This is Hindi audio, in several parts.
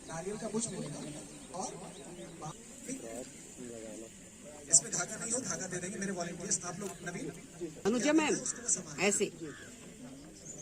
नारियल का कुछ मिलेगा और इसमें धागा नहीं हो, धागा दे देंगे मेरे वॉलंटियर्स। आप लोग नवीन अनुजा मैम ऐसे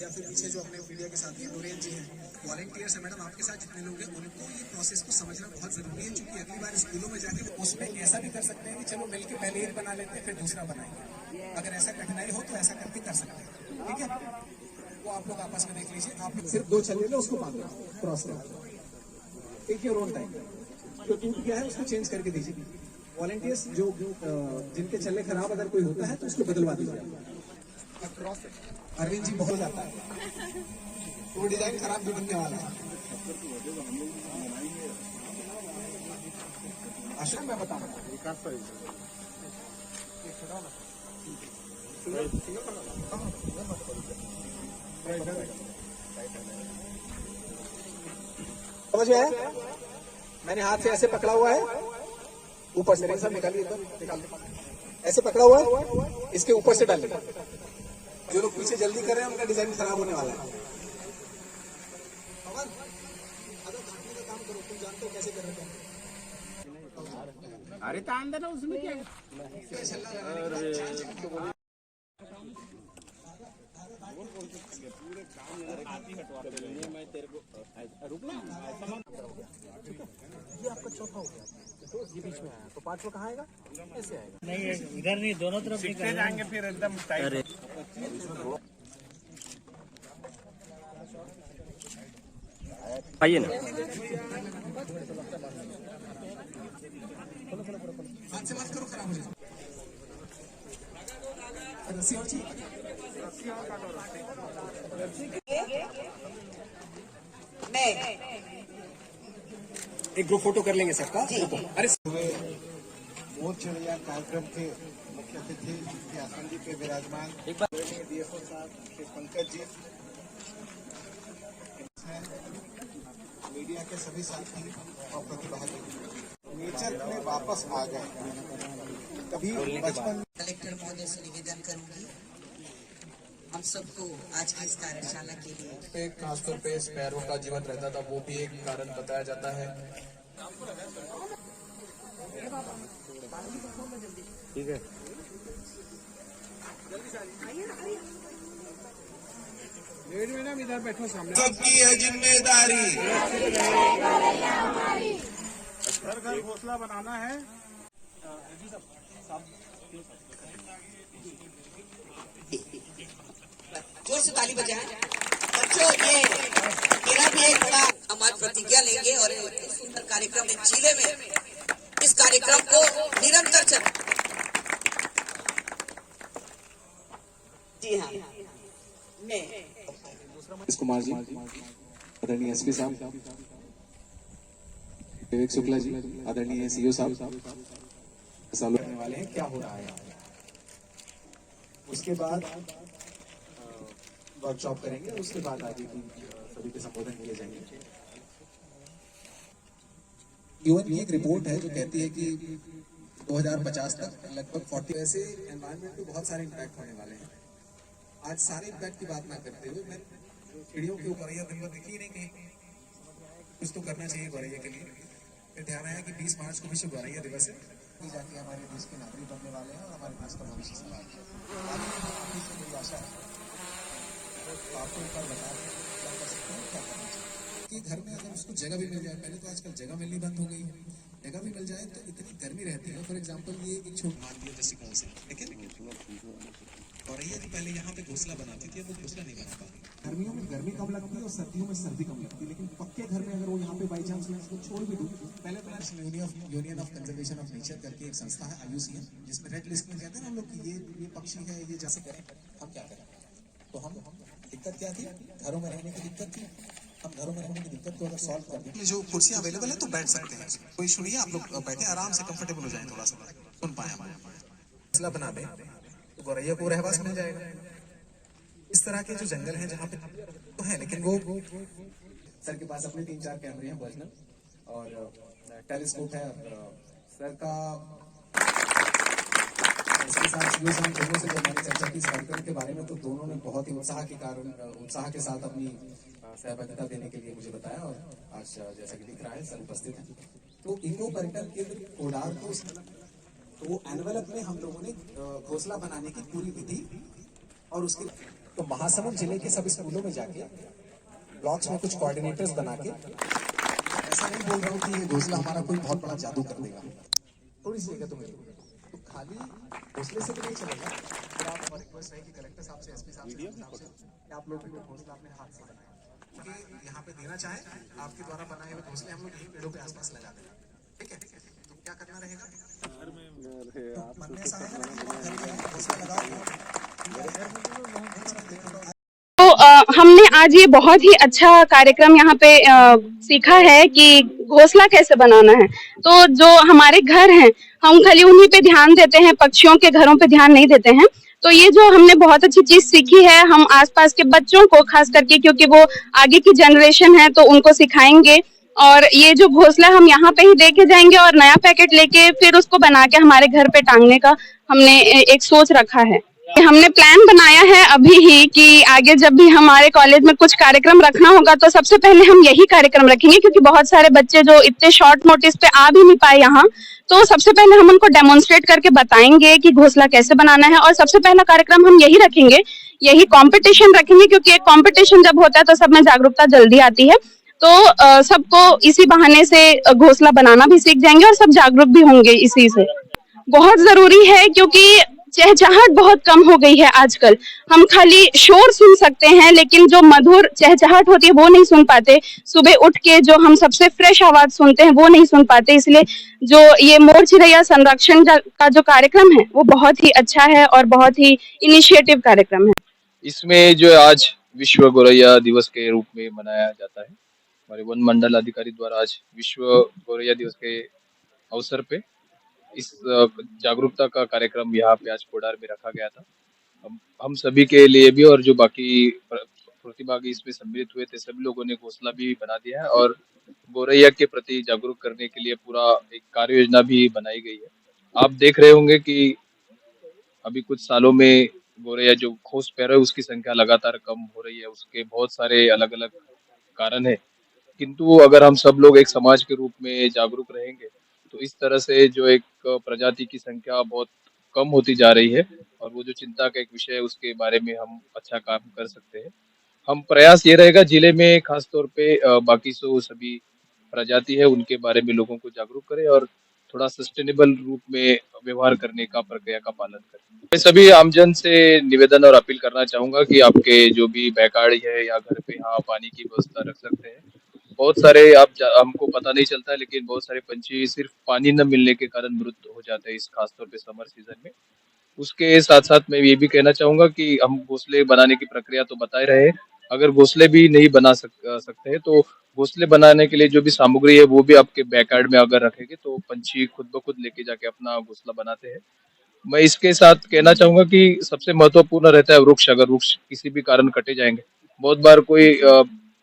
या फिर पीछे जो अपने मीडिया के साथी नूरेन जी हैं, वॉलंटियर्स हैं मैडम, आपके साथ जितने लोग हैं उनको ये प्रोसेस को समझना बहुत जरूरी है, क्योंकि अगली बार स्कूलों में जाके उसमें ऐसा भी कर सकते हैं कि चलो मिलकर पहले एक बना लेते हैं फिर दूसरा बनाएंगे। अगर ऐसा कठिनाई हो तो ऐसा करके कर सकते हैं, ठीक है? वो आप लोग आपस में देख लीजिए। आप सिर्फ 2 छल्ले लो, उसको बांध लो, क्रॉस करो, टेक योर ओन टाइम। तो टूट गया है उसको चेंज करके दीजिए। वॉलंटियर्स जो जिनके छल्ले खराब अगर कोई होता है तो उसको बदलवा दीजिए। अरविंद जी बहुत आता है, वो डिजाइन खराब भी बनने वाला है। आश्रम मैं बताऊंगा समझ में आया? मैंने हाथ से ऐसे पकड़ा हुआ है, ऊपर से सब निकालिए, निकाल ऐसे पकड़ा हुआ है, इसके ऊपर से डालिए। जो लोग पीछे जल्दी कर रहे हैं उनका डिजाइन खराब होने वाला है। अगर काटने का काम करो, तुम जानते हो कैसे कर रहे हो। अरे तो अंदर है उसमें क्या पूरे काम मैं तेरे को रुकना ये आपका चौथा हो गया, तो ये बीच में आया तो 5वां कहाँ आएगा? ऐसे आएगा। नहीं, इधर नहीं, दोनों तरफ सीखते जाएंगे फिर एकदम टाइट। आइए ना, हाथ से मत करो, खराब हो जाए। रस्सी और चाहिए? एक ग्रुप फोटो कर लेंगे सबका। अरे वो चिड़िया कार्यक्रम के मुख्य अतिथि के आसन जी पे विराजमान डीएफओ साहब श्री पंकज जी, मीडिया के सभी साथी और प्रतिभागी नेचर में वापस आ गए। कभी बचपन कलेक्टर महोदय से निवेदन करूंगी हम सबको आज की इस कार्यशाला के लिए। खासतौर पे पैरों का जीवन रहता था, वो भी एक कारण बताया जाता है। ठीक है। मैडम इधर बैठो सामने। सबकी है जिम्मेदारी, घर घर घोंसला बनाना है। जोर से ताली बजाएं बच्चों। ये मेरा भी एक बड़ा हम आज प्रतिज्ञा लेंगे और इस सुंदर कार्यक्रम जिले में इस कार्यक्रम को निरंतर चल। जी हाँ, मैं कुमार जी, आदरणीय एसपी साहब, विवेक शुक्ला जी, आदरणीय सीओ साहब, करने वाले हैं क्या हो रहा है। उसके बाद वर्कशॉप करेंगे, उसके बाद आगे की सभी के संबोधन किए जाएंगे। यूएन की एक रिपोर्ट है जो कहती है कि 2050 तक लगभग 40 ऐसे एनवायरनमेंट पे बहुत सारे इम्पैक्ट होने वाले हैं। आज सारे इम्पैक्ट की बात ना करते हुए मैं चिड़ियों के ऊपर दिन भर दिखी नहीं कहीं, कुछ तो करना चाहिए गौरैया के लिए। फिर ध्यान आया कि 20 मार्च को विश्व गौरैया दिवस है। जाके हमारे देश के नागरिक बनने वाले हैं और हमारे देश का भविष्य सवाल है। आशा है तो आपको एक बार बता दें क्या कर सकते हैं, क्या करना चाहिए कि घर में अगर उसको जगह भी मिल जाए, पहले तो आजकल जगह मिलनी बंद हो गई है, जगह भी मिल जाए तो इतनी गर्मी रहती है। फॉर एग्जाम्पल ये एक छोट मानवीय दृष्टिकोण से, लेकिन गौरैया जी पहले यहाँ पे घोंसला बनाती थी, अब वो घोंसला नहीं बना पा रही। गर्मियों में गर्मी कम लगती है और सर्दियों में सर्दी कम लगती है, लेकिन पक्के घर में अगर वो यहाँ पे बाई चांस मैं इसको छोड़ भी दूँ, पहले तो union of conservation of nature करके एक संस्था है IUCN, जिसमें रेड लिस्ट में कहते हैं हम लोग कि ये पक्षी है, ये जैसे करें हम क्या करें। तो हम दिक्कत क्या थी, घरों में रहने की दिक्कत थी। हम घरों में रहने की दिक्कत को अगर सॉल्व कर दें, जो कुर्सियां अवेलेबल है तो बैठ सकते हैं, कोई इशू नहीं है। आप लोग बैठे आराम से कंफर्टेबल हो जाए, थोड़ा सा सुन पाए हम मसला बना दें तो गौरैया को रहवास मिल जाएगा। इस तरह के जो जंगल हैं जहाँ पे तो है, लेकिन वो सर के पास अपने 3-4 कैमरे हैं पर्सनल और टेलीस्कोप है। सर का इसके साथ दोनों से जब मैंने चर्चा की इस कार्यक्रम के बारे में, तो दोनों ने बहुत ही उत्साह के साथ अपनी सहभागिता देने के लिए मुझे बताया और आज जैसा कि दिख रहा है सर उपस्थित है। तो इंडो पर्यटन केंद्र कोडार को तो एनवेलप में हम लोगों ने घोंसला बनाने की पूरी विधि और उसके तो महासमुंद जिले के सब स्कूलों में जाके ब्लॉक्स में कुछ कोऑर्डिनेटर्स बना के, ऐसा नहीं बोल रहा हूँ कि ये घोंसला हमारा कोई बहुत बड़ा जादू कर देगा, थोड़ी सी जगह तो मिलेगी, तो खाली घोंसले से तो नहीं चलेगा। तो आप रिक्वेस्ट है कि कलेक्टर साहब से, एसपी साहब से आप लोग को घोंसला अपने हाथ से बनाए कि यहाँ पे देना चाहे आपके द्वारा बनाए हुए घोंसले हम लोग यही पेड़ों के आसपास लगा देना, ठीक है? तो क्या करना रहेगा, तो मन में ऐसा रहेगा ना घोंसला लगाओ। तो हमने आज ये बहुत ही अच्छा कार्यक्रम यहाँ पे सीखा है कि घोंसला कैसे बनाना है। तो जो हमारे घर हैं हम खाली उन्हीं पे ध्यान देते हैं, पक्षियों के घरों पे ध्यान नहीं देते हैं। तो ये जो हमने बहुत अच्छी चीज सीखी है, हम आसपास के बच्चों को खास करके, क्योंकि वो आगे की जनरेशन है, तो उनको सिखाएंगे। और ये जो घोंसला हम यहाँ पे ही देके जाएंगे और नया पैकेट लेके फिर उसको बना के हमारे घर पे टांगने का हमने एक सोच रखा है। हमने प्लान बनाया है अभी ही कि आगे जब भी हमारे कॉलेज में कुछ कार्यक्रम रखना होगा तो सबसे पहले हम यही कार्यक्रम रखेंगे, क्योंकि बहुत सारे बच्चे जो इतने शॉर्ट नोटिस पे आ भी नहीं पाए यहाँ, तो सबसे पहले हम उनको डेमोन्स्ट्रेट करके बताएंगे कि घोंसला कैसे बनाना है। और सबसे पहला कार्यक्रम हम यही रखेंगे, यही कंपटीशन रखेंगे, क्योंकि एक कंपटीशन जब होता है तो सब में जागरूकता जल्दी आती है। तो सबको इसी बहाने से घोंसला बनाना भी सीख जाएंगे और सब जागरूक भी होंगे इसी से। बहुत जरूरी है, क्योंकि चहचहाहट बहुत कम हो गई है आजकल। हम खाली शोर सुन सकते हैं लेकिन जो मधुर चहचहाहट होती है वो नहीं सुन पाते। सुबह उठ के जो हम सबसे फ्रेश आवाज सुनते हैं वो नहीं सुन पाते। इसलिए जो ये मोर चिड़ैया संरक्षण का जो कार्यक्रम है वो बहुत ही अच्छा है और बहुत ही इनिशिएटिव कार्यक्रम है। इसमें जो आज विश्व गौरैया दिवस के रूप में मनाया जाता है, हमारे वन मंडल अधिकारी द्वारा आज विश्व गौरैया दिवस के अवसर पे इस जागरूकता का कार्यक्रम यहाँ पे आज कोडार में रखा गया था। हम सभी के लिए भी और जो बाकी प्रतिभागी इसमें सम्मिलित हुए थे सभी लोगों ने घोंसला भी बना दिया है और गौरैया के प्रति जागरूक करने के लिए पूरा एक कार्य योजना भी बनाई गई है। आप देख रहे होंगे कि अभी कुछ सालों में गौरैया जो खोज पैर है उसकी संख्या लगातार कम हो रही है। उसके बहुत सारे अलग अलग कारण है, किंतु अगर हम सब लोग एक समाज के रूप में जागरूक रहेंगे तो इस तरह से जो एक प्रजाति की संख्या बहुत कम होती जा रही है और वो जो चिंता का एक विषय है उसके बारे में हम अच्छा काम कर सकते हैं। हम प्रयास ये रहेगा जिले में खास तौर पे बाकी सभी प्रजाति है उनके बारे में लोगों को जागरूक करें और थोड़ा सस्टेनेबल रूप में व्यवहार करने का प्रक्रिया का पालन करें। मैं सभी आमजन से निवेदन और अपील करना चाहूंगा कि आपके जो भी बैकाड़ी है या घर पे यहाँ पानी की व्यवस्था रख सकते हैं। बहुत सारे हमको पता नहीं चलता है लेकिन बहुत सारे पंछी सिर्फ पानी न मिलने के कारण मृत हो जाते हैं इस खासतौर पे समर सीजन में। उसके साथ साथ मैं ये भी कहना चाहूंगा कि हम घोंसले बनाने की प्रक्रिया तो बता ही रहे हैं, अगर घोंसले भी नहीं बना सकते हैं तो घोंसले बनाने के लिए जो भी सामग्री है वो भी आपके बैकयार्ड में अगर रखेंगे तो पंछी खुद ब खुद लेके जाके अपना घोंसला बनाते हैं। मैं इसके साथ कहना चाहूंगा कि सबसे महत्वपूर्ण रहता है वृक्ष। अगर वृक्ष किसी भी कारण कटे जाएंगे, बहुत बार कोई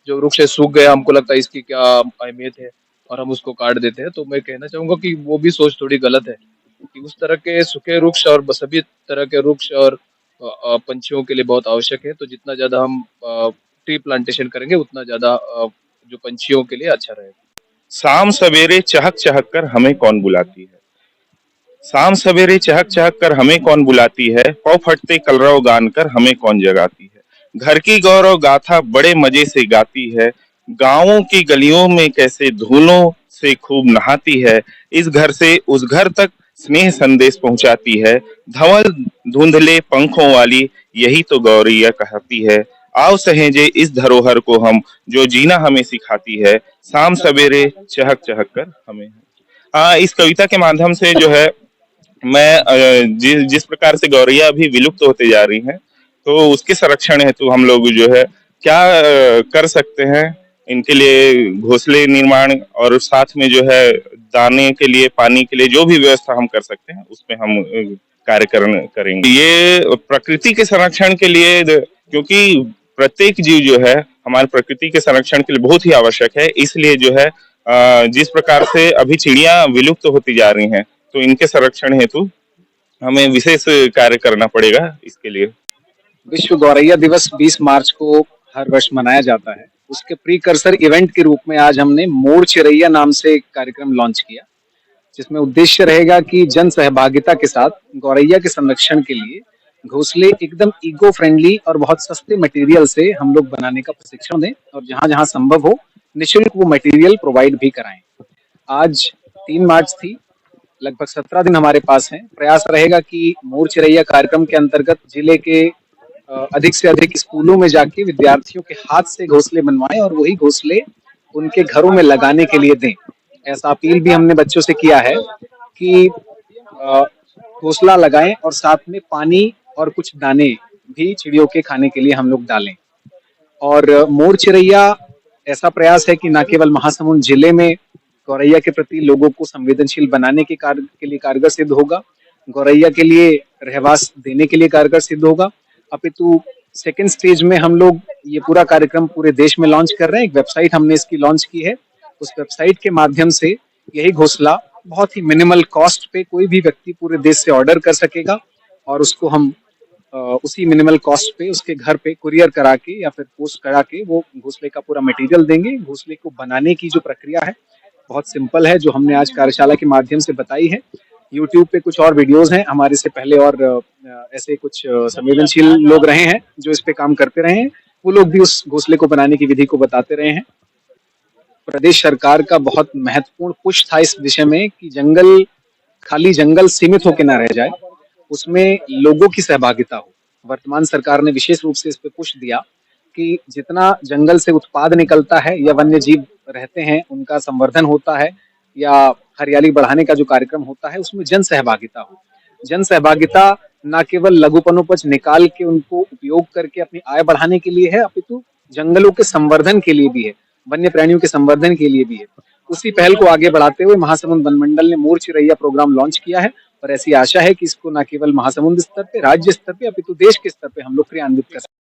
जो वृक्ष सूख गया हमको लगता है इसकी क्या अहमियत है और हम उसको काट देते हैं। तो मैं कहना चाहूंगा कि वो भी सोच थोड़ी गलत है कि उस तरह के सूखे वृक्ष और सभी तरह के वृक्ष और पंछियों के लिए बहुत आवश्यक है। तो जितना ज्यादा हम ट्री प्लांटेशन करेंगे उतना ज्यादा जो पंछियों के लिए अच्छा रहेगा। शाम सवेरे चहक चहक कर हमें कौन बुलाती है, शाम सवेरे चहक चहक कर हमें कौन बुलाती है, पौ फटते कलरव गान कर हमें कौन जगाती है। घर की गौरव गाथा बड़े मजे से गाती है, गांवों की गलियों में कैसे धूलों से खूब नहाती है। इस घर से उस घर तक स्नेह संदेश पहुंचाती है, धवल धुंधले पंखों वाली यही तो गौरैया कहती है। आओ सहेजे इस धरोहर को हम जो जीना हमें सिखाती है, शाम सवेरे चहक चहक कर हमें। इस कविता के माध्यम से जो है मैं जिस प्रकार से गौरैया अभी विलुप्त होते जा रही हैं तो उसके संरक्षण हेतु हम लोग जो है क्या कर सकते हैं, इनके लिए घोंसले निर्माण और साथ में जो है दाने के लिए पानी के लिए जो भी व्यवस्था हम कर सकते हैं उस पे हम कार्य करेंगे। ये प्रकृति के संरक्षण के लिए, क्योंकि प्रत्येक जीव जो है हमारे प्रकृति के संरक्षण के लिए बहुत ही आवश्यक है, इसलिए जो है जिस प्रकार से अभी चिड़िया विलुप्त होती जा रही हैं तो इनके संरक्षण हेतु हमें विशेष कार्य करना पड़ेगा। इसके लिए विश्व गौरैया दिवस 20 मार्च को हर वर्ष मनाया जाता है उसके प्रीकर्सर इवेंट के रूप में आज हमने मोर चिरैया नाम से एक कार्यक्रम लॉन्च किया, जिसमें उद्देश्य रहेगा कि जन सहभागिता के साथ गौरैया के संरक्षण के लिए घोंसले एकदम इको फ्रेंडली और बहुत सस्ते मटेरियल से हम लोग बनाने का प्रशिक्षण दें और जहां जहां संभव हो निःशुल्क वो मटेरियल प्रोवाइड भी कराएं। आज 3 मार्च थी, लगभग 17 दिन हमारे पास हैं। प्रयास रहेगा कि मोर चिरैया कार्यक्रम के अंतर्गत जिले के अधिक से अधिक स्कूलों में जाके विद्यार्थियों के हाथ से घोंसले बनवाएं और वही घोंसले उनके घरों में लगाने के लिए दें। ऐसा अपील भी हमने बच्चों से किया है कि घोंसला लगाएं और साथ में पानी और कुछ दाने भी चिड़ियों के खाने के लिए हम लोग डालें। और मोर चिरैया ऐसा प्रयास है कि न केवल महासमुंद जिले में गौरैया के प्रति लोगों को संवेदनशील बनाने के लिए कारगर सिद्ध होगा, गौरैया के लिए रहवास देने के लिए कारगर सिद्ध होगा, अपितु सेकेंड स्टेज में हम लोग ये पूरा कार्यक्रम पूरे देश में लॉन्च कर रहे हैं। एक वेबसाइट हमने इसकी लॉन्च की है, उस वेबसाइट के माध्यम से यही घोंसला बहुत ही मिनिमल कॉस्ट पे कोई भी व्यक्ति पूरे देश से ऑर्डर कर सकेगा और उसको हम उसी मिनिमल कॉस्ट पे उसके घर पे कुरियर करा के या फिर पोस्ट करा के वो घोंसले का पूरा मटेरियल देंगे। घोंसले को बनाने की जो प्रक्रिया है बहुत सिंपल है, जो हमने आज कार्यशाला के माध्यम से बताई है। YouTube पे कुछ और वीडियोस हैं हमारे से पहले और ऐसे कुछ संवेदनशील लोग रहे हैं जो इस पे काम करते रहे हैं, वो लोग भी उस घोंसले को बनाने की विधि को बताते रहे हैं। प्रदेश सरकार का बहुत महत्वपूर्ण पुश था इस विषय में कि जंगल खाली जंगल सीमित होकर ना रह जाए, उसमें लोगों की सहभागिता हो। वर्तमान सरकार ने विशेष रूप से इस पे पुश दिया कि जितना जंगल से उत्पाद निकलता है या वन्य जीव रहते हैं उनका संवर्धन होता है या हरियाली बढ़ाने का जो कार्यक्रम होता है उसमें जन सहभागिता हो। जन सहभागिता न केवल लघुपनोपज निकाल के उनको उपयोग करके अपनी आय बढ़ाने के लिए है, अपितु जंगलों के संवर्धन के लिए भी है, वन्य प्राणियों के संवर्धन के लिए भी है। उसी पहल को आगे बढ़ाते हुए महासमुंद वन मंडल ने मोर चिरैया प्रोग्राम लॉन्च किया है और ऐसी आशा है कि इसको न केवल महासमुंद स्तर पे, राज्य स्तर पे, अपितु देश के स्तर पे हम लोग क्रियान्वित कर सकते हैं।